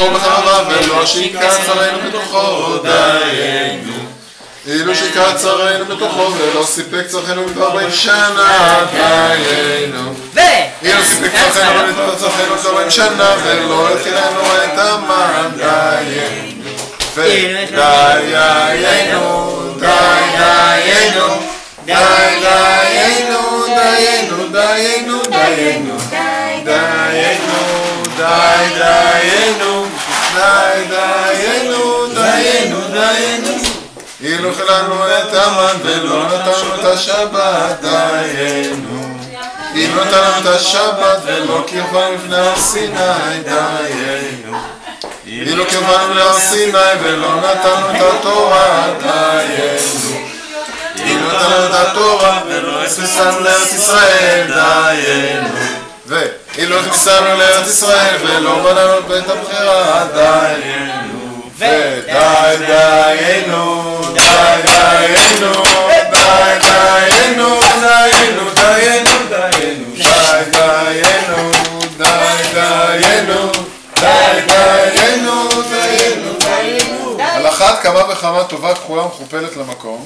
בתוכו בחרבה, ולא שיקע צרינו בתוכו, דיינו. אילו שיקע צרינו בתוכו, ולא סיפק צרכנו ב40 שנה, דיינו. אילו סיפק צרכנו ב40 שנה, ולא התחילנו את המן, דיינו. ודיינו, דיינו, דיינו, דיינו, דיינו, דיינו, דיינו, דיינו, דיינו, דיינו, דיינו. אילו חילנו את המן ולא נתנו את השבת, דיינו. אילו נתנו את השבת ולא קרבנו לפני הר סיני, דיינו. אילו קרבנו להר סיני ולא נתנו את התורה, דיינו. אילו נתנו את התורה ולא הכניסנו לארץ ישראל, דיינו. ואילו הכניסנו לארץ ישראל ולא בננו את בית הבחירה, דיינו. ודיינו, דיינו, דיינו, דיינו, דיינו, דיינו, דיינו, דיינו, דיינו. על אחת כמה וכמה טובה כחולה ומכופלת למקום.